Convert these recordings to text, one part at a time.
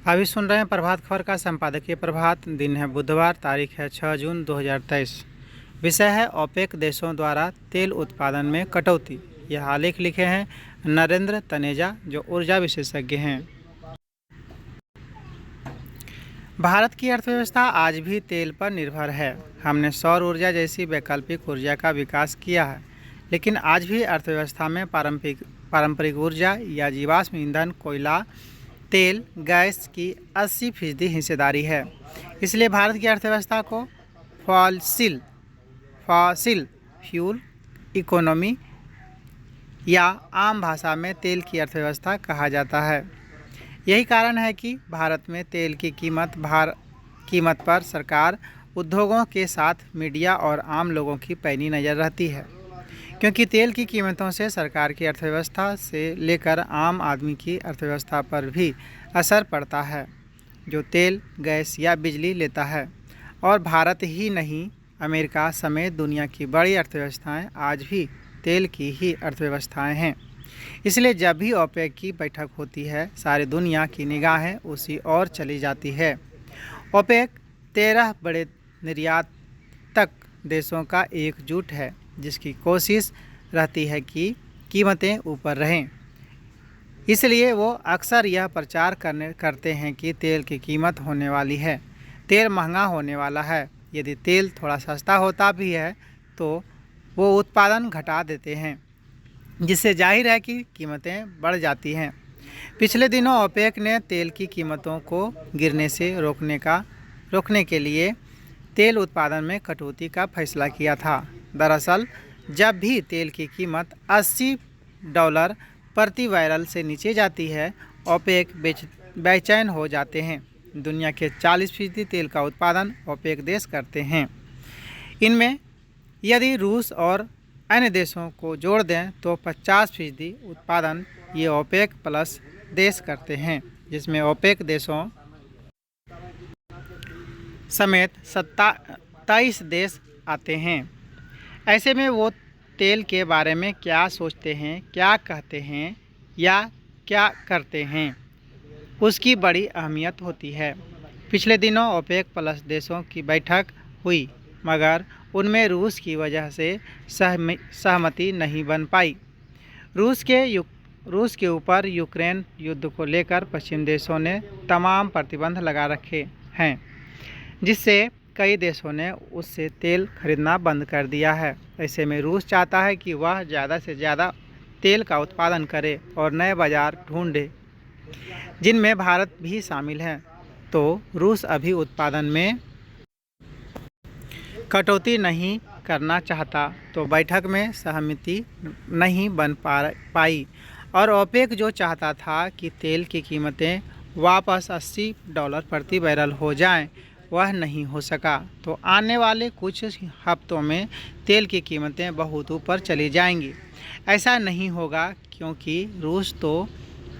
अभी सुन रहे हैं प्रभात खबर का संपादकीय प्रभात। दिन है बुधवार, तारीख है 6 जून 2023। विषय है ओपेक देशों द्वारा तेल उत्पादन में कटौती। यह आलेख लिखे हैं नरेंद्र तनेजा, जो ऊर्जा विशेषज्ञ हैं। भारत की अर्थव्यवस्था आज भी तेल पर निर्भर है। हमने सौर ऊर्जा जैसी वैकल्पिक ऊर्जा का विकास किया है, लेकिन आज भी अर्थव्यवस्था में पारंपरिक ऊर्जा या जीवाश्म ईंधन, कोयला, तेल, गैस की 80% हिस्सेदारी है। इसलिए भारत की अर्थव्यवस्था को फॉसिल फ्यूल इकोनॉमी या आम भाषा में तेल की अर्थव्यवस्था कहा जाता है। यही कारण है कि भारत में तेल की कीमत पर सरकार, उद्योगों के साथ मीडिया और आम लोगों की पैनी नज़र रहती है, क्योंकि तेल की कीमतों से सरकार की अर्थव्यवस्था से लेकर आम आदमी की अर्थव्यवस्था पर भी असर पड़ता है, जो तेल, गैस या बिजली लेता है। और भारत ही नहीं, अमेरिका समेत दुनिया की बड़ी अर्थव्यवस्थाएं आज भी तेल की ही अर्थव्यवस्थाएं हैं। इसलिए जब भी ओपेक की बैठक होती है, सारी दुनिया की निगाहें उसी ओर चली जाती है। ओपेक 13 बड़े निर्यातक देशों का एकजुट है, जिसकी कोशिश रहती है कि कीमतें ऊपर रहें। इसलिए वो अक्सर यह प्रचार करते हैं कि तेल की कीमत होने वाली है, तेल महंगा होने वाला है। यदि तेल थोड़ा सस्ता होता भी है तो वो उत्पादन घटा देते हैं, जिससे जाहिर है कि कीमतें बढ़ जाती हैं। पिछले दिनों ओपेक ने तेल की कीमतों को गिरने से रोकने के लिए तेल उत्पादन में कटौती का फैसला किया था। दरअसल जब भी तेल की कीमत $80 प्रति बैरल से नीचे जाती है, ओपेक बेचैन हो जाते हैं। दुनिया के 40% तेल का उत्पादन ओपेक देश करते हैं। इनमें यदि रूस और अन्य देशों को जोड़ दें तो 50% उत्पादन ये ओपेक प्लस देश करते हैं, जिसमें ओपेक देशों समेत 27 देश आते हैं। ऐसे में वो तेल के बारे में क्या सोचते हैं, क्या कहते हैं या क्या करते हैं, उसकी बड़ी अहमियत होती है। पिछले दिनों ओपेक प्लस देशों की बैठक हुई, मगर उनमें रूस की वजह से सहमति नहीं बन पाई। रूस के ऊपर यूक्रेन युद्ध को लेकर पश्चिमी देशों ने तमाम प्रतिबंध लगा रखे हैं, जिससे कई देशों ने उससे तेल खरीदना बंद कर दिया है। ऐसे में रूस चाहता है कि वह ज़्यादा से ज़्यादा तेल का उत्पादन करे और नए बाज़ार ढूंढे, जिनमें भारत भी शामिल है। तो रूस अभी उत्पादन में कटौती नहीं करना चाहता, तो बैठक में सहमति नहीं बन पाई। और ओपेक जो चाहता था कि तेल की कीमतें वापस $80 प्रति बैरल हो जाएं, वह नहीं हो सका। तो आने वाले कुछ हफ्तों में तेल की कीमतें बहुत ऊपर चली जाएंगी। ऐसा नहीं होगा, क्योंकि रूस तो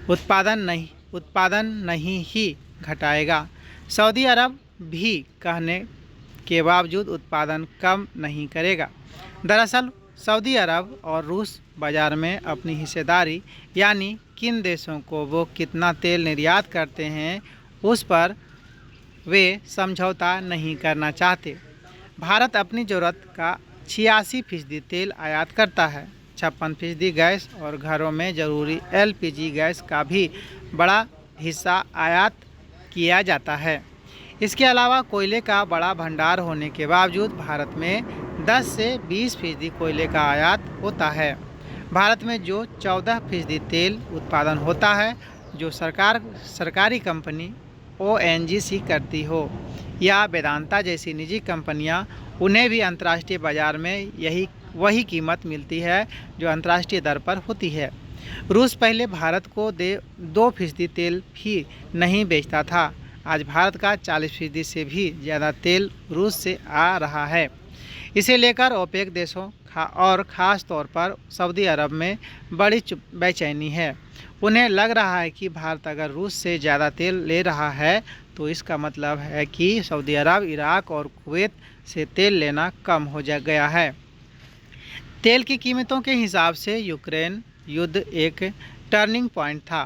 उत्पादन नहीं ही घटाएगा। सऊदी अरब भी कहने के बावजूद उत्पादन कम नहीं करेगा। दरअसल सऊदी अरब और रूस बाज़ार में अपनी हिस्सेदारी, यानी किन देशों को वो कितना तेल निर्यात करते हैं, उस पर वे समझौता नहीं करना चाहते। भारत अपनी ज़रूरत का 86% तेल आयात करता है। 56% गैस और घरों में ज़रूरी LPG गैस का भी बड़ा हिस्सा आयात किया जाता है। इसके अलावा कोयले का बड़ा भंडार होने के बावजूद भारत में 10 से 20% कोयले का आयात होता है। भारत में जो 14% तेल उत्पादन होता है, जो सरकारी कंपनी ONGC करती हो या वेदांता जैसी निजी कंपनियां, उन्हें भी अंतर्राष्ट्रीय बाज़ार में वही कीमत मिलती है जो अंतर्राष्ट्रीय दर पर होती है। रूस पहले भारत को 2% तेल भी नहीं बेचता था। आज भारत का 40% से भी ज़्यादा तेल रूस से आ रहा है। इसे लेकर ओपेक देशों और ख़ास तौर पर सऊदी अरब में बड़ी बेचैनी है। उन्हें लग रहा है कि भारत अगर रूस से ज़्यादा तेल ले रहा है, तो इसका मतलब है कि सऊदी अरब, इराक और कुवैत से तेल लेना कम हो गया है। तेल की कीमतों के हिसाब से यूक्रेन युद्ध एक टर्निंग पॉइंट था।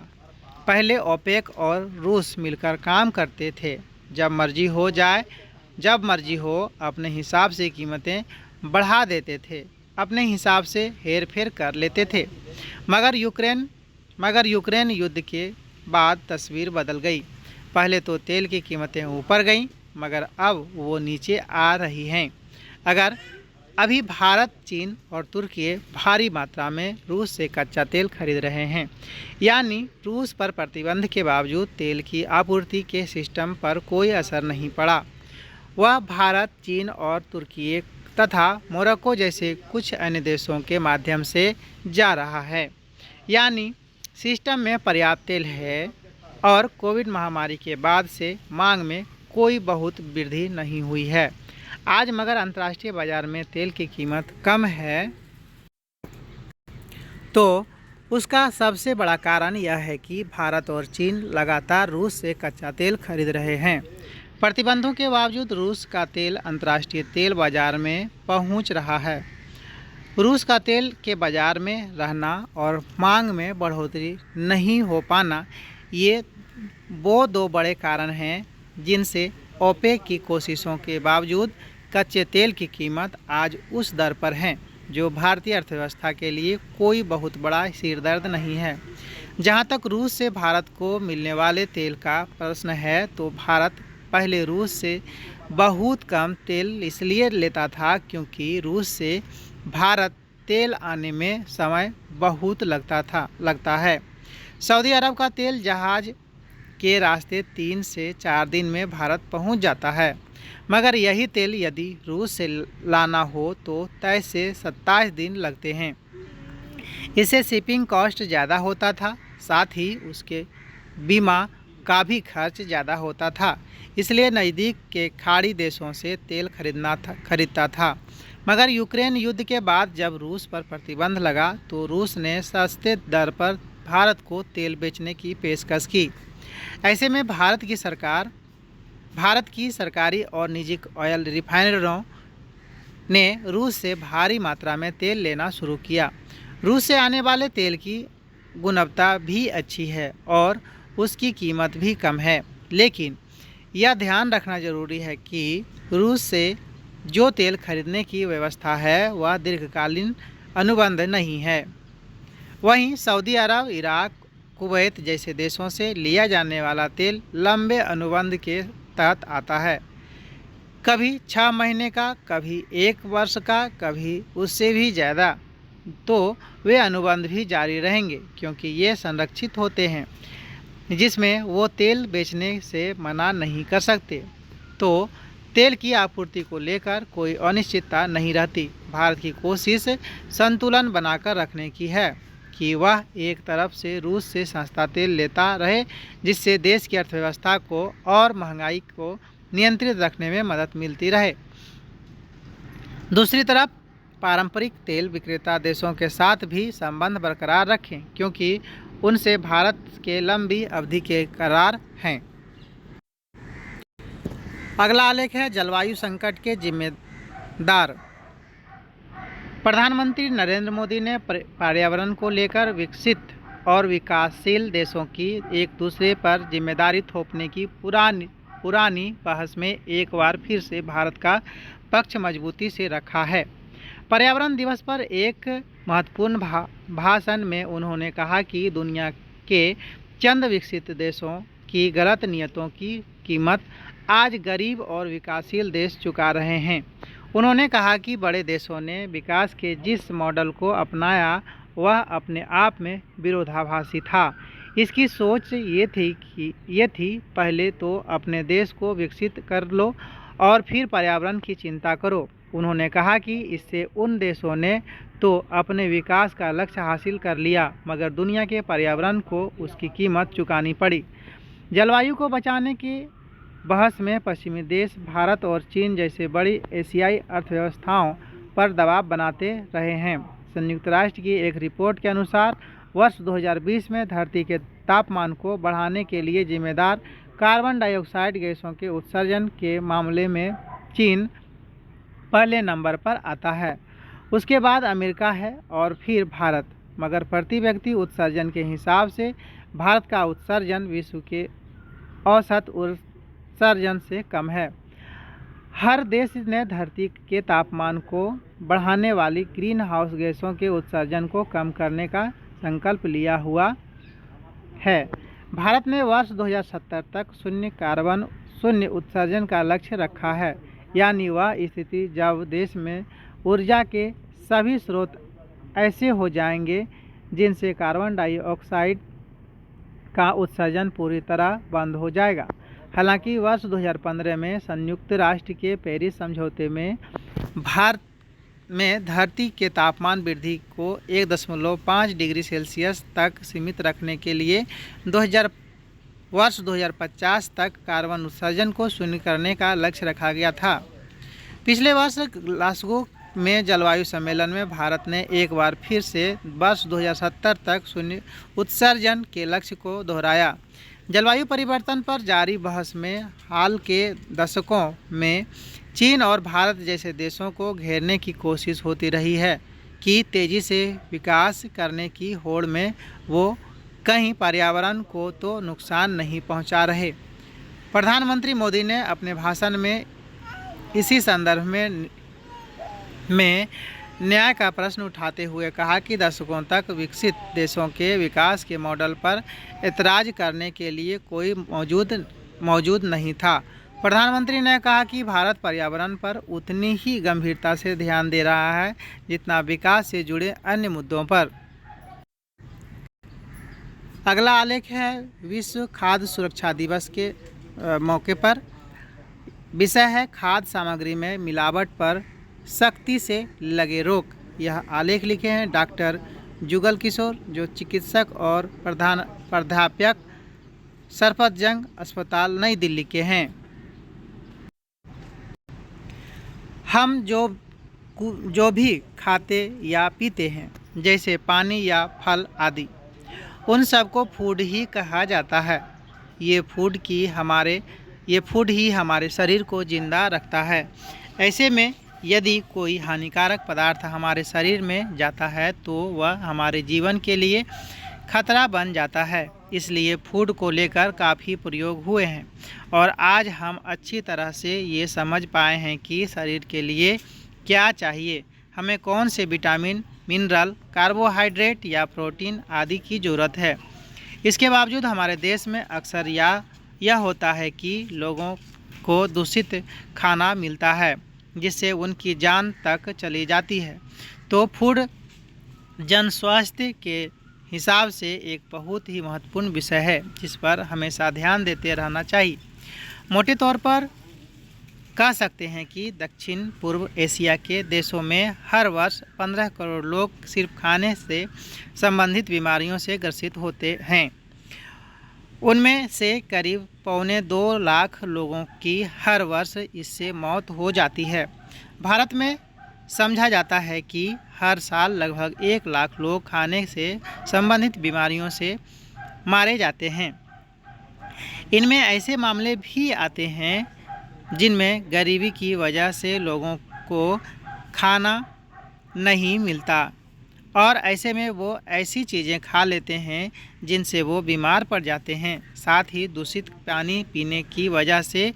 पहले ओपेक और रूस मिलकर काम करते थे। जब मर्जी हो अपने हिसाब से कीमतें बढ़ा देते थे, अपने हिसाब से हेर फेर कर लेते थे। मगर यूक्रेन युद्ध के बाद तस्वीर बदल गई। पहले तो तेल की कीमतें ऊपर गईं, मगर अब वो नीचे आ रही हैं। अभी भारत, चीन और तुर्की भारी मात्रा में रूस से कच्चा तेल खरीद रहे हैं। यानी रूस पर प्रतिबंध के बावजूद तेल की आपूर्ति के सिस्टम पर कोई असर नहीं पड़ा। वह भारत, चीन और तुर्की तथा मोरक्को जैसे कुछ अन्य देशों के माध्यम से जा रहा है। यानी सिस्टम में पर्याप्त तेल है और कोविड महामारी के बाद से मांग में कोई बहुत वृद्धि नहीं हुई है। आज मगर अंतर्राष्ट्रीय बाजार में तेल की कीमत कम है, तो उसका सबसे बड़ा कारण यह है कि भारत और चीन लगातार रूस से कच्चा तेल खरीद रहे हैं। प्रतिबंधों के बावजूद रूस का तेल अंतर्राष्ट्रीय तेल बाजार में पहुंच रहा है। रूस का तेल के बाजार में रहना और मांग में बढ़ोतरी नहीं हो पाना, ये वो दो बड़े कारण हैं जिनसे ओपेक की कोशिशों के बावजूद कच्चे तेल की कीमत आज उस दर पर है जो भारतीय अर्थव्यवस्था के लिए कोई बहुत बड़ा सिरदर्द नहीं है। जहां तक रूस से भारत को मिलने वाले तेल का प्रश्न है, तो भारत पहले रूस से बहुत कम तेल इसलिए लेता था क्योंकि रूस से भारत तेल आने में समय बहुत लगता है। सऊदी अरब का तेल जहाज़ के रास्ते 3 से 4 दिन में भारत पहुंच जाता है, मगर यही तेल यदि रूस से लाना हो तो 23 से 27 दिन लगते हैं। इससे शिपिंग कॉस्ट ज़्यादा होता था, साथ ही उसके बीमा का भी खर्च ज़्यादा होता था। इसलिए नज़दीक के खाड़ी देशों से तेल खरीदता था। मगर यूक्रेन युद्ध के बाद जब रूस पर प्रतिबंध लगा तो रूस ने सस्ते दर पर भारत को तेल बेचने की पेशकश की। ऐसे में भारत की सरकारी और निजी ऑयल रिफाइनरों ने रूस से भारी मात्रा में तेल लेना शुरू किया। रूस से आने वाले तेल की गुणवत्ता भी अच्छी है और उसकी कीमत भी कम है, लेकिन यह ध्यान रखना जरूरी है कि रूस से जो तेल खरीदने की व्यवस्था है वह दीर्घकालीन अनुबंध नहीं है। वहीं सऊदी अरब, इराक, कुवैत जैसे देशों से लिया जाने वाला तेल लंबे अनुबंध के तहत आता है, कभी 6 महीने का, कभी 1 वर्ष का, कभी उससे भी ज़्यादा। तो वे अनुबंध भी जारी रहेंगे क्योंकि ये संरक्षित होते हैं, जिसमें वो तेल बेचने से मना नहीं कर सकते। तो तेल की आपूर्ति को लेकर कोई अनिश्चितता नहीं रहती। भारत की कोशिश संतुलन बनाकर रखने की है कि वह एक तरफ से रूस से सस्ता तेल लेता रहे, जिससे देश की अर्थव्यवस्था को और महंगाई को नियंत्रित रखने में मदद मिलती रहे। दूसरी तरफ पारंपरिक तेल विक्रेता देशों के साथ भी संबंध बरकरार रखें, क्योंकि उनसे भारत के लंबी अवधि के करार हैं। अगला आलेख है जलवायु संकट के जिम्मेदार। प्रधानमंत्री नरेंद्र मोदी ने पर्यावरण को लेकर विकसित और विकासशील देशों की एक दूसरे पर जिम्मेदारी थोपने की पुरानी बहस में एक बार फिर से भारत का पक्ष मजबूती से रखा है। पर्यावरण दिवस पर एक महत्वपूर्ण भाषण में उन्होंने कहा कि दुनिया के चंद विकसित देशों की गलत नीयतों की कीमत आज गरीब और विकासशील देश चुका रहे हैं। उन्होंने कहा कि बड़े देशों ने विकास के जिस मॉडल को अपनाया वह अपने आप में विरोधाभासी था। इसकी सोच ये थी पहले तो अपने देश को विकसित कर लो और फिर पर्यावरण की चिंता करो। उन्होंने कहा कि इससे उन देशों ने तो अपने विकास का लक्ष्य हासिल कर लिया, मगर दुनिया के पर्यावरण को उसकी कीमत चुकानी पड़ी। जलवायु को बचाने की बहस में पश्चिमी देश भारत और चीन जैसे बड़ी एशियाई अर्थव्यवस्थाओं पर दबाव बनाते रहे हैं। संयुक्त राष्ट्र की एक रिपोर्ट के अनुसार वर्ष 2020 में धरती के तापमान को बढ़ाने के लिए जिम्मेदार कार्बन डाइऑक्साइड गैसों के उत्सर्जन के मामले में चीन पहले नंबर पर आता है। उसके बाद अमेरिका है और फिर भारत। मगर प्रति व्यक्ति उत्सर्जन के हिसाब से भारत का उत्सर्जन विश्व के औसत उत्सर्जन से कम है। हर देश ने धरती के तापमान को बढ़ाने वाली ग्रीन हाउस गैसों के उत्सर्जन को कम करने का संकल्प लिया हुआ है। भारत ने वर्ष 2070 तक शून्य कार्बन शून्य उत्सर्जन का लक्ष्य रखा है, यानी वह स्थिति जब देश में ऊर्जा के सभी स्रोत ऐसे हो जाएंगे जिनसे कार्बन डाइऑक्साइड का उत्सर्जन पूरी तरह बंद हो जाएगा। हालांकि वर्ष 2015 में संयुक्त राष्ट्र के पेरिस समझौते में भारत में धरती के तापमान वृद्धि को 1.5 डिग्री सेल्सियस तक सीमित रखने के लिए वर्ष 2050 तक कार्बन उत्सर्जन को शून्य करने का लक्ष्य रखा गया था। पिछले वर्ष ग्लासगो में जलवायु सम्मेलन में भारत ने एक बार फिर से वर्ष 2070 तक शून्य उत्सर्जन के लक्ष्य को दोहराया। जलवायु परिवर्तन पर जारी बहस में हाल के दशकों में चीन और भारत जैसे देशों को घेरने की कोशिश होती रही है कि तेज़ी से विकास करने की होड़ में वो कहीं पर्यावरण को तो नुकसान नहीं पहुंचा रहे। प्रधानमंत्री मोदी ने अपने भाषण में इसी संदर्भ में न्याय का प्रश्न उठाते हुए कहा कि दशकों तक विकसित देशों के विकास के मॉडल पर ऐतराज़ करने के लिए कोई मौजूद नहीं था। प्रधानमंत्री ने कहा कि भारत पर्यावरण पर उतनी ही गंभीरता से ध्यान दे रहा है जितना विकास से जुड़े अन्य मुद्दों पर। अगला आलेख है विश्व खाद्य सुरक्षा दिवस के मौके पर। विषय है खाद्य सामग्री में मिलावट पर सख्ती से लगे रोक। यह आलेख लिखे हैं डॉक्टर जुगल किशोर, जो चिकित्सक और प्राध्यापक सफदरजंग अस्पताल नई दिल्ली के हैं। हम जो भी खाते या पीते हैं, जैसे पानी या फल आदि, उन सबको फूड ही कहा जाता है। ये फूड ही हमारे शरीर को जिंदा रखता है। ऐसे में यदि कोई हानिकारक पदार्थ हमारे शरीर में जाता है तो वह हमारे जीवन के लिए खतरा बन जाता है। इसलिए फूड को लेकर काफ़ी प्रयोग हुए हैं और आज हम अच्छी तरह से ये समझ पाए हैं कि शरीर के लिए क्या चाहिए, हमें कौन से विटामिन, मिनरल, कार्बोहाइड्रेट या प्रोटीन आदि की ज़रूरत है। इसके बावजूद हमारे देश में अक्सर यह होता है कि लोगों को दूषित खाना मिलता है जिससे उनकी जान तक चली जाती है। तो फूड जन स्वास्थ्य के हिसाब से एक बहुत ही महत्वपूर्ण विषय है जिस पर हमेशा ध्यान देते रहना चाहिए। मोटे तौर पर कह सकते हैं कि दक्षिण पूर्व एशिया के देशों में हर वर्ष 15 करोड़ लोग सिर्फ खाने से संबंधित बीमारियों से ग्रसित होते हैं। उनमें से करीब 1.25 लाख लोगों की हर वर्ष इससे मौत हो जाती है। भारत में समझा जाता है कि हर साल लगभग 1 लाख लोग खाने से संबंधित बीमारियों से मारे जाते हैं। इनमें ऐसे मामले भी आते हैं जिनमें गरीबी की वजह से लोगों को खाना नहीं मिलता और ऐसे में वो ऐसी चीज़ें खा लेते हैं जिनसे वो बीमार पड़ जाते हैं। साथ ही दूषित पानी पीने की वजह से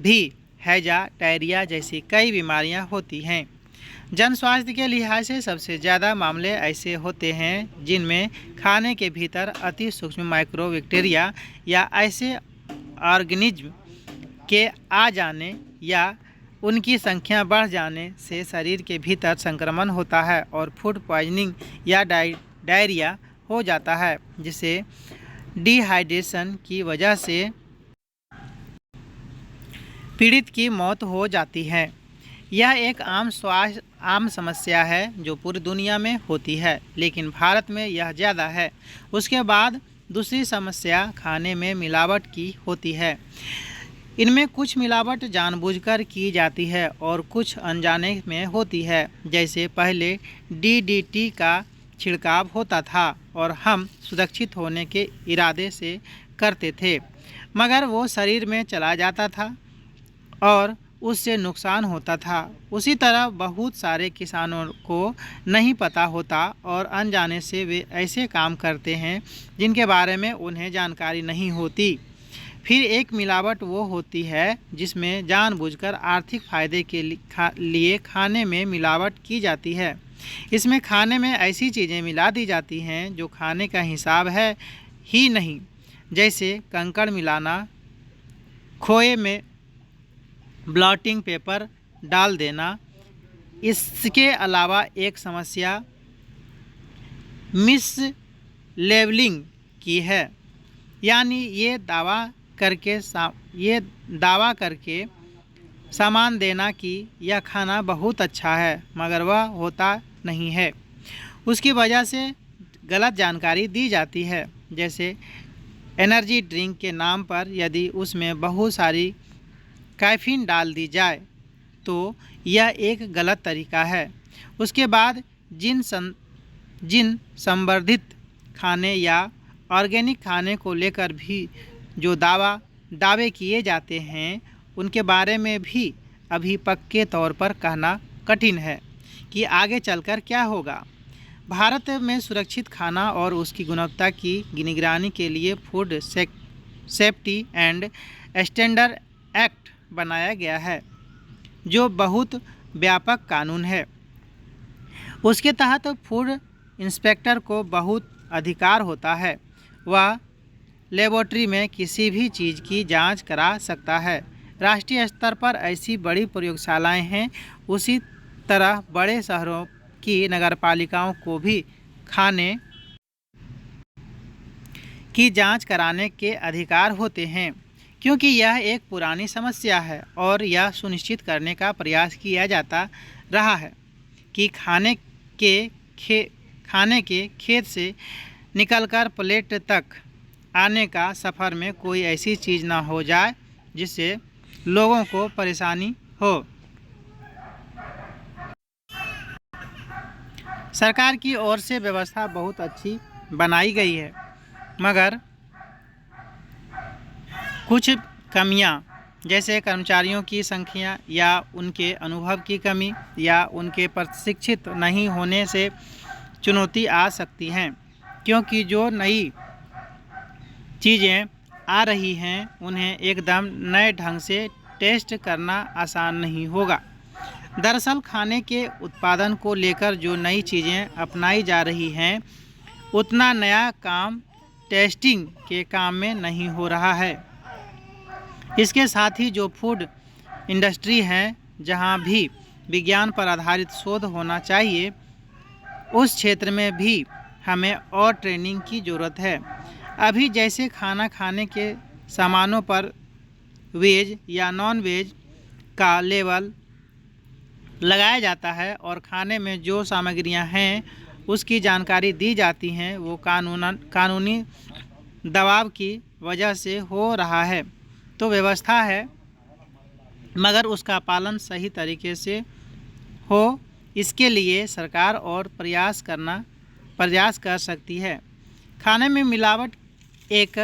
भी हैजा, डायरिया जैसी कई बीमारियां होती हैं। जन स्वास्थ्य के लिहाज से सबसे ज़्यादा मामले ऐसे होते हैं जिनमें खाने के भीतर अति सूक्ष्म माइक्रोबैक्टीरिया या ऐसे ऑर्गेनिज्म के आ जाने या उनकी संख्या बढ़ जाने से शरीर के भीतर संक्रमण होता है और फूड पॉइजनिंग या डायरिया हो जाता है, जिसे डिहाइड्रेशन की वजह से पीड़ित की मौत हो जाती है। यह एक आम समस्या है जो पूरी दुनिया में होती है, लेकिन भारत में यह ज़्यादा है। उसके बाद दूसरी समस्या खाने में मिलावट की होती है। इनमें कुछ मिलावट जानबूझकर की जाती है और कुछ अनजाने में होती है। जैसे पहले DDT का छिड़काव होता था और हम सुरक्षित होने के इरादे से करते थे, मगर वो शरीर में चला जाता था और उससे नुकसान होता था। उसी तरह बहुत सारे किसानों को नहीं पता होता और अनजाने से वे ऐसे काम करते हैं जिनके बारे में उन्हें जानकारी नहीं होती। फिर एक मिलावट वो होती है जिसमें जानबूझकर आर्थिक फ़ायदे के लिए खाने में मिलावट की जाती है। इसमें खाने में ऐसी चीज़ें मिला दी जाती हैं जो खाने का हिसाब है ही नहीं, जैसे कंकड़ मिलाना, खोए में ब्लॉटिंग पेपर डाल देना। इसके अलावा एक समस्या मिस लेबलिंग की है, यानी ये दावा करके सामान देना कि यह खाना बहुत अच्छा है मगर वह होता नहीं है। उसकी वजह से गलत जानकारी दी जाती है। जैसे एनर्जी ड्रिंक के नाम पर यदि उसमें बहुत सारी कैफीन डाल दी जाए तो यह एक गलत तरीका है। उसके बाद जिन संवर्धित खाने या ऑर्गेनिक खाने को लेकर भी जो दावे किए जाते हैं उनके बारे में भी अभी पक्के तौर पर कहना कठिन है कि आगे चलकर क्या होगा। भारत में सुरक्षित खाना और उसकी गुणवत्ता की निगरानी के लिए food safety and standard act बनाया गया है, जो बहुत व्यापक कानून है। उसके तहत फूड इंस्पेक्टर को बहुत अधिकार होता है। वह लेबोरेटरी में किसी भी चीज़ की जांच करा सकता है। राष्ट्रीय स्तर पर ऐसी बड़ी प्रयोगशालाएं हैं। उसी तरह बड़े शहरों की नगरपालिकाओं को भी खाने की जांच कराने के अधिकार होते हैं, क्योंकि यह एक पुरानी समस्या है और यह सुनिश्चित करने का प्रयास किया जाता रहा है कि खाने के खेत से निकलकर प्लेट तक आने का सफ़र में कोई ऐसी चीज़ ना हो जाए जिससे लोगों को परेशानी हो। सरकार की ओर से व्यवस्था बहुत अच्छी बनाई गई है, मगर कुछ कमियां, जैसे कर्मचारियों की संख्या या उनके अनुभव की कमी या उनके प्रशिक्षित नहीं होने से चुनौती आ सकती हैं, क्योंकि जो नई चीज़ें आ रही हैं उन्हें एकदम नए ढंग से टेस्ट करना आसान नहीं होगा। दरअसल खाने के उत्पादन को लेकर जो नई चीज़ें अपनाई जा रही हैं उतना नया काम टेस्टिंग के काम में नहीं हो रहा है। इसके साथ ही जो फूड इंडस्ट्री है, जहां भी विज्ञान पर आधारित शोध होना चाहिए, उस क्षेत्र में भी हमें और ट्रेनिंग की ज़रूरत है। अभी जैसे खाना खाने के सामानों पर वेज या नॉन वेज का लेबल लगाया जाता है और खाने में जो सामग्रियां हैं उसकी जानकारी दी जाती हैं, वो कानूनी दबाव की वजह से हो रहा है। तो व्यवस्था है, मगर उसका पालन सही तरीके से हो, इसके लिए सरकार और प्रयास कर सकती है। खाने में मिलावट एक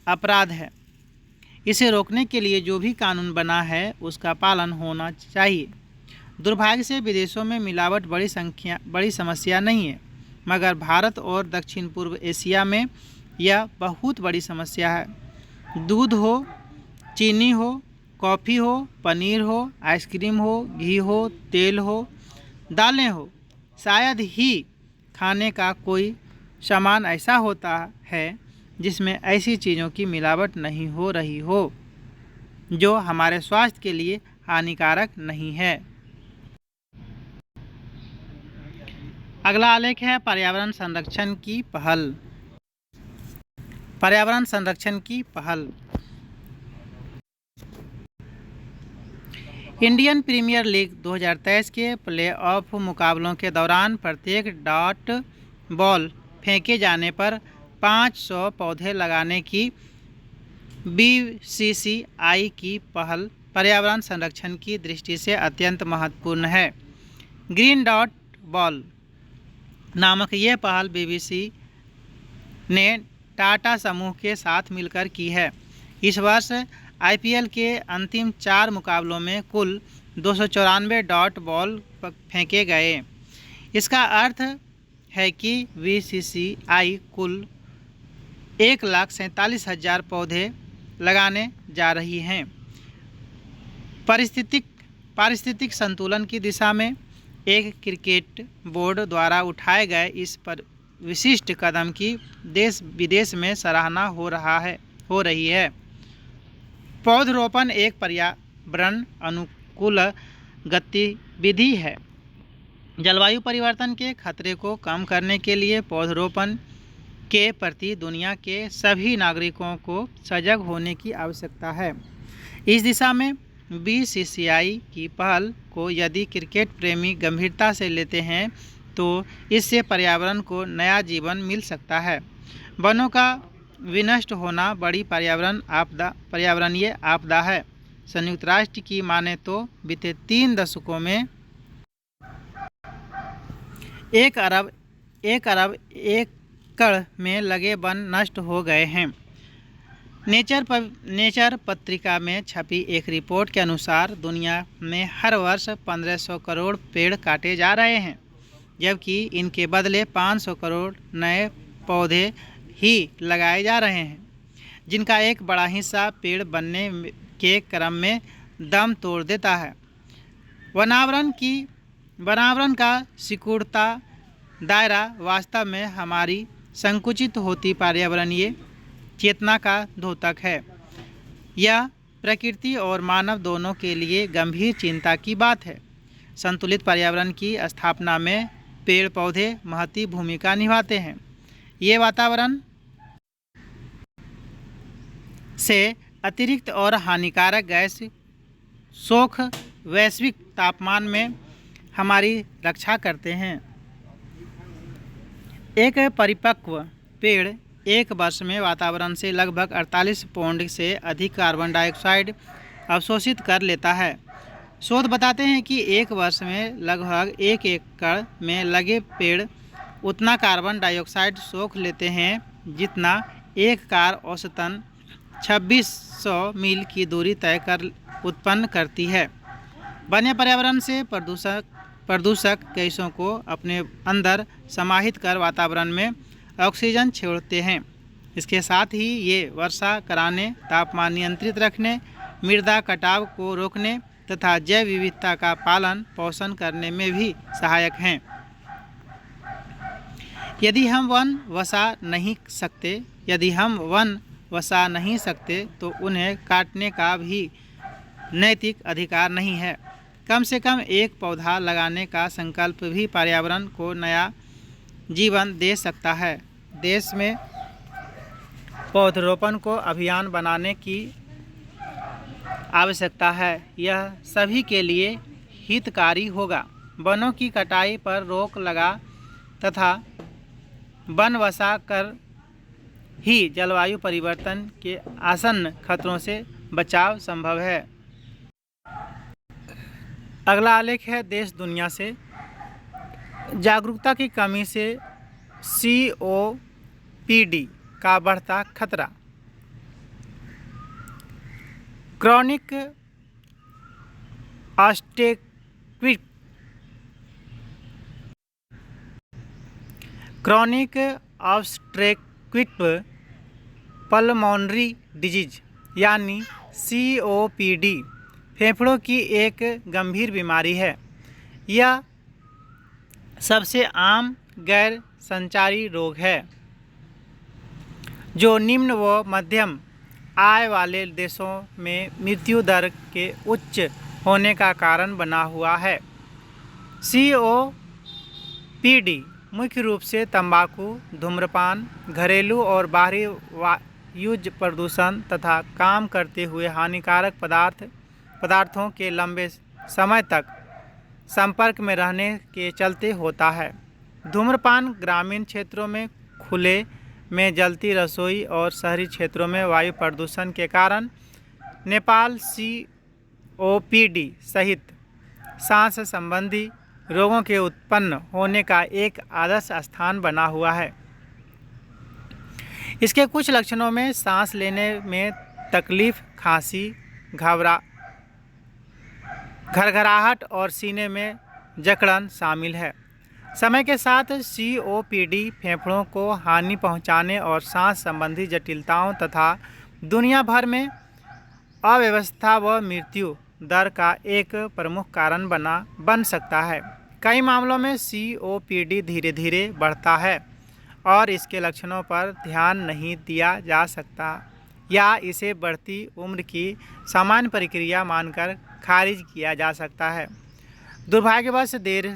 अपराध है। इसे रोकने के लिए जो भी कानून बना है उसका पालन होना चाहिए। दुर्भाग्य से विदेशों में मिलावट बड़ी समस्या नहीं है, मगर भारत और दक्षिण पूर्व एशिया में यह बहुत बड़ी समस्या है। दूध हो, चीनी हो, कॉफ़ी हो, पनीर हो, आइसक्रीम हो, घी हो, तेल हो, दालें हो, शायद ही खाने का कोई सामान ऐसा होता है जिसमें ऐसी चीज़ों की मिलावट नहीं हो रही हो जो हमारे स्वास्थ्य के लिए हानिकारक नहीं है। अगला आलेख है पर्यावरण संरक्षण की पहल। पर्यावरण संरक्षण की पहल। इंडियन प्रीमियर लीग 2023 के प्लेऑफ मुकाबलों के दौरान प्रत्येक डॉट बॉल फेंके जाने पर 500 पौधे लगाने की बीसीसीआई की पहल पर्यावरण संरक्षण की दृष्टि से अत्यंत महत्वपूर्ण है। ग्रीन डॉट बॉल नामक यह पहल बीबीसी ने टाटा समूह के साथ मिलकर की है। इस वर्ष आईपीएल के अंतिम 4 मुकाबलों में कुल 294 डॉट बॉल फेंके गए। इसका अर्थ है कि BCCI कुल 1,47,000 पौधे लगाने जा रही हैं। पारिस्थितिक संतुलन की दिशा में एक क्रिकेट बोर्ड द्वारा उठाए गए इस पर विशिष्ट कदम की देश विदेश में सराहना हो रही है। पौधरोपण एक पर्यावरण अनुकूल गतिविधि है। जलवायु परिवर्तन के खतरे को कम करने के लिए पौधरोपण के प्रति दुनिया के सभी नागरिकों को सजग होने की आवश्यकता है। इस दिशा में BCCI की पहल को यदि क्रिकेट प्रेमी गंभीरता से लेते हैं तो इससे पर्यावरण को नया जीवन मिल सकता है। वनों का विनष्ट होना बड़ी पर्यावरणीय आपदा है। संयुक्त राष्ट्र की माने तो बीते 3 दशकों में 1 अरब एकड़ में लगे वन नष्ट हो गए हैं। नेचर पत्रिका में छपी एक रिपोर्ट के अनुसार दुनिया में हर वर्ष 1500 करोड़ पेड़ काटे जा रहे हैं, जबकि इनके बदले 500 करोड़ नए पौधे ही लगाए जा रहे हैं, जिनका एक बड़ा हिस्सा पेड़ बनने के क्रम में दम तोड़ देता है। वनावरण का सिकुड़ता दायरा वास्तव में हमारी संकुचित होती पर्यावरणीय चेतना का द्योतक है। यह प्रकृति और मानव दोनों के लिए गंभीर चिंता की बात है। संतुलित पर्यावरण की स्थापना में पेड़ पौधे महत्वपूर्ण भूमिका निभाते हैं। ये वातावरण से अतिरिक्त और हानिकारक गैस सोख वैश्विक तापमान में हमारी रक्षा करते हैं। एक परिपक्व पेड़ एक वर्ष में वातावरण से लगभग 48 पाउंड से अधिक कार्बन डाइऑक्साइड अवशोषित कर लेता है। शोध बताते हैं कि एक वर्ष में लगभग 1 एकड़ में लगे पेड़ उतना कार्बन डाइऑक्साइड सोख लेते हैं जितना एक कार औसतन 2600 मील की दूरी तय कर उत्पन्न करती है। वन्य पर्यावरण से प्रदूषक गैसों को अपने अंदर समाहित कर वातावरण में ऑक्सीजन छोड़ते हैं। इसके साथ ही ये वर्षा कराने, तापमान नियंत्रित रखने, मृदा कटाव को रोकने तथा जैव विविधता का पालन पोषण करने में भी सहायक हैं। यदि हम वन वसा नहीं सकते तो उन्हें काटने का भी नैतिक अधिकार नहीं है। कम से कम एक पौधा लगाने का संकल्प भी पर्यावरण को नया जीवन दे सकता है। देश में पौधरोपण को अभियान बनाने की आवश्यकता है। यह सभी के लिए हितकारी होगा। वनों की कटाई पर रोक लगा तथा वन बसा कर ही जलवायु परिवर्तन के आसन्न खतरों से बचाव संभव है। अगला आलेख है देश दुनिया से जागरूकता की कमी से COPD का बढ़ता खतरा। क्रॉनिक ऑब्स्ट्रक्टिव पल्मोनरी डिजीज यानी COPD फेफड़ों की एक गंभीर बीमारी है। यह सबसे आम गैर संचारी रोग है जो निम्न व मध्यम आय वाले देशों में मृत्यु दर के उच्च होने का कारण बना हुआ है। COPD मुख्य रूप से तंबाकू, धूम्रपान, घरेलू और बाहरी वायु प्रदूषण तथा काम करते हुए हानिकारक पदार्थों के लंबे समय तक संपर्क में रहने के चलते होता है। धूम्रपान ग्रामीण क्षेत्रों में खुले में जलती रसोई और शहरी क्षेत्रों में वायु प्रदूषण के कारण नेपाल COPD सहित सांस संबंधी रोगों के उत्पन्न होने का एक आदर्श स्थान बना हुआ है। इसके कुछ लक्षणों में सांस लेने में तकलीफ, खांसी, घरघराहट और सीने में जकड़न शामिल है। समय के साथ COPD फेफड़ों को हानि पहुंचाने और सांस संबंधी जटिलताओं तथा दुनिया भर में अव्यवस्था व मृत्यु दर का एक प्रमुख कारण बन सकता है। कई मामलों में COPD धीरे धीरे बढ़ता है और इसके लक्षणों पर ध्यान नहीं दिया जा सकता या इसे बढ़ती उम्र की सामान्य प्रक्रिया मानकर खारिज किया जा सकता है। दुर्भाग्यवश देर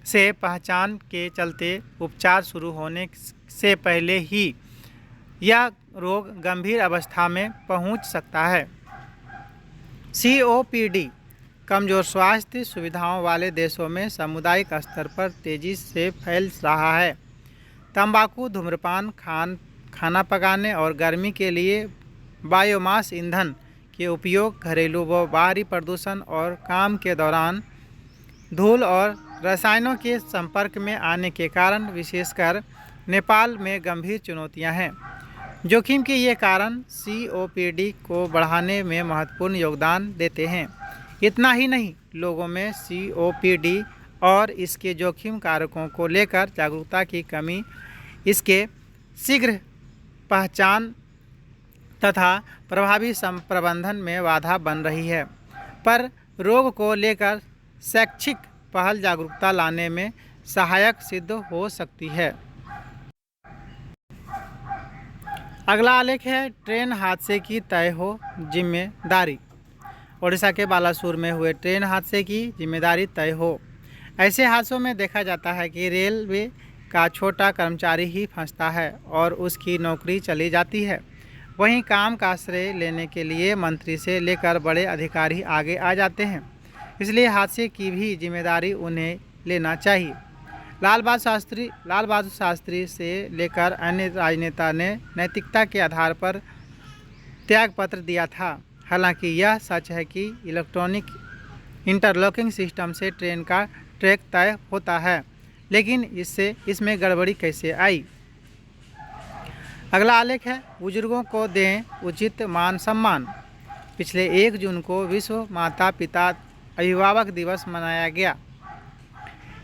से पहचान के चलते उपचार शुरू होने से पहले ही यह रोग गंभीर अवस्था में पहुंच सकता है। COPD कमज़ोर स्वास्थ्य सुविधाओं वाले देशों में सामुदायिक स्तर पर तेज़ी से फैल रहा है। तंबाकू, धूम्रपान, खाना पकाने और गर्मी के लिए बायोमास ईंधन के उपयोग, घरेलू व बाहरी प्रदूषण और काम के दौरान धूल और रसायनों के संपर्क में आने के कारण विशेषकर नेपाल में गंभीर चुनौतियां हैं। जोखिम के ये कारण COPD को बढ़ाने में महत्वपूर्ण योगदान देते हैं। इतना ही नहीं, लोगों में COPD और इसके जोखिम कारकों को लेकर जागरूकता की कमी इसके शीघ्र पहचान तथा प्रभावी प्रबंधन में बाधा बन रही है। पर रोग को लेकर शैक्षिक पहल जागरूकता लाने में सहायक सिद्ध हो सकती है। अगला आलेख है ट्रेन हादसे की तय हो जिम्मेदारी। ओडिशा के बालासुर में हुए ट्रेन हादसे की जिम्मेदारी तय हो। ऐसे हादसों में देखा जाता है कि रेलवे का छोटा कर्मचारी ही फंसता है और उसकी नौकरी चली जाती है। वहीं काम का श्रेय लेने के लिए मंत्री से लेकर बड़े अधिकारी आगे आ जाते हैं। इसलिए हादसे की भी जिम्मेदारी उन्हें लेना चाहिए। लाल बहादुर शास्त्री से लेकर अन्य राजनेता ने नैतिकता के आधार पर त्यागपत्र दिया था। हालांकि यह सच है कि इलेक्ट्रॉनिक इंटरलॉकिंग सिस्टम से ट्रेन का ट्रैक तय होता है, लेकिन इसमें गड़बड़ी कैसे आई। अगला आलेख है बुजुर्गों को दें उचित मान सम्मान। पिछले 1 जून को विश्व माता पिता अभिभावक दिवस मनाया गया।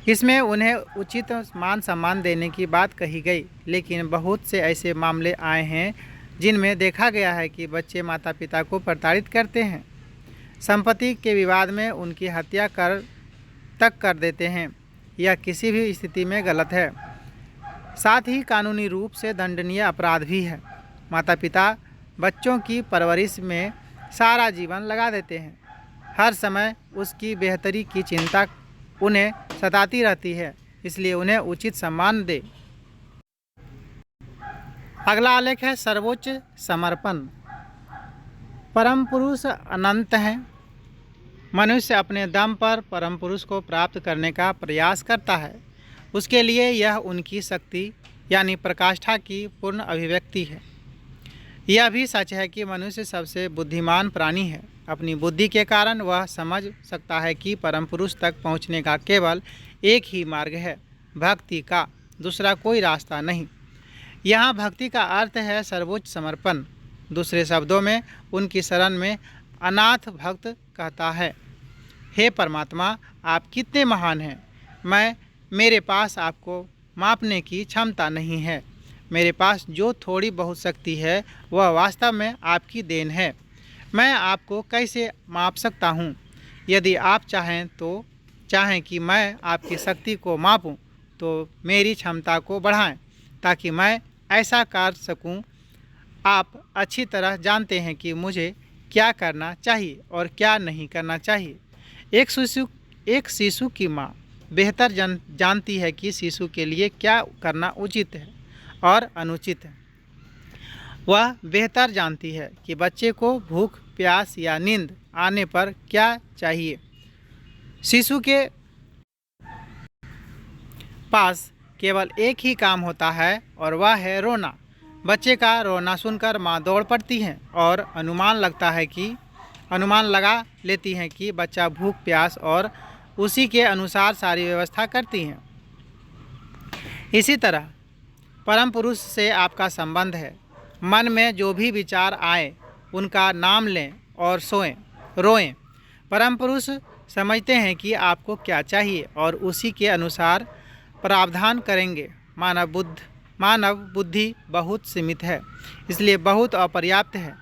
इसमें उन्हें उचित मान सम्मान देने की बात कही गई, लेकिन बहुत से ऐसे मामले आए हैं जिनमें देखा गया है कि बच्चे माता पिता को प्रताड़ित करते हैं, संपत्ति के विवाद में उनकी हत्या कर देते हैं। यह किसी भी स्थिति में गलत है, साथ ही कानूनी रूप से दंडनीय अपराध भी है। माता पिता बच्चों की परवरिश में सारा जीवन लगा देते हैं। हर समय उसकी बेहतरी की चिंता उन्हें सताती रहती है, इसलिए उन्हें उचित सम्मान दें। अगला आलेख है सर्वोच्च समर्पण। परम पुरुष अनंत हैं। मनुष्य अपने दम पर परम पुरुष को प्राप्त करने का प्रयास करता है। उसके लिए यह उनकी शक्ति यानी प्रकाष्ठा की पूर्ण अभिव्यक्ति है। यह भी सच है कि मनुष्य सबसे बुद्धिमान प्राणी है। अपनी बुद्धि के कारण वह समझ सकता है कि परम पुरुष तक पहुँचने का केवल एक ही मार्ग है, भक्ति का, दूसरा कोई रास्ता नहीं। यहाँ भक्ति का अर्थ है सर्वोच्च समर्पण। दूसरे शब्दों में उनकी शरण में अनाथ भक्त कहता है, हे परमात्मा, आप कितने महान हैं। मेरे पास आपको मापने की क्षमता नहीं है। मेरे पास जो थोड़ी बहुत शक्ति है वह वास्तव में आपकी देन है। मैं आपको कैसे माप सकता हूँ? यदि आप चाहें कि मैं आपकी शक्ति को मापूं, तो मेरी क्षमता को बढ़ाएं ताकि मैं ऐसा कर सकूं। आप अच्छी तरह जानते हैं कि मुझे क्या करना चाहिए और क्या नहीं करना चाहिए। एक शिशु की माँ बेहतर जानती है कि शिशु के लिए क्या करना उचित है और अनुचित है। वह बेहतर जानती है कि बच्चे को भूख, प्यास या नींद आने पर क्या चाहिए। शिशु के पास केवल एक ही काम होता है और वह है रोना। बच्चे का रोना सुनकर माँ दौड़ पड़ती है और अनुमान लगा लेती हैं कि बच्चा भूख प्यास और उसी के अनुसार सारी व्यवस्था करती हैं। इसी तरह परम पुरुष से आपका संबंध है। मन में जो भी विचार आए उनका नाम लें और रोएं। परम पुरुष समझते हैं कि आपको क्या चाहिए और उसी के अनुसार प्रावधान करेंगे। मानव बुद्धि बहुत सीमित है, इसलिए बहुत अपर्याप्त है।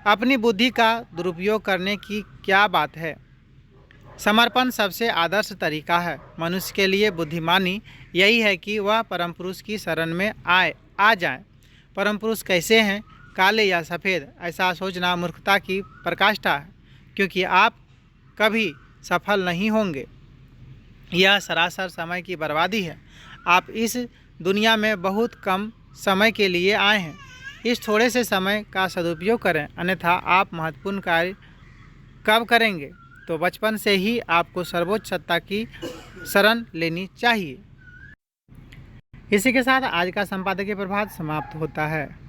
अपनी बुद्धि का दुरुपयोग करने की क्या बात है। समर्पण सबसे आदर्श तरीका है। मनुष्य के लिए बुद्धिमानी यही है कि वह परम पुरुष की शरण में आ जाए। परम पुरुष कैसे हैं, काले या सफ़ेद, ऐसा सोचना मूर्खता की पराकाष्ठा है, क्योंकि आप कभी सफल नहीं होंगे। यह सरासर समय की बर्बादी है। आप इस दुनिया में बहुत कम समय के लिए आए हैं। इस थोड़े से समय का सदुपयोग करें, अन्यथा आप महत्वपूर्ण कार्य कब करेंगे। तो बचपन से ही आपको सर्वोच्च सत्ता की शरण लेनी चाहिए। इसी के साथ आज का संपादकीय प्रभात समाप्त होता है।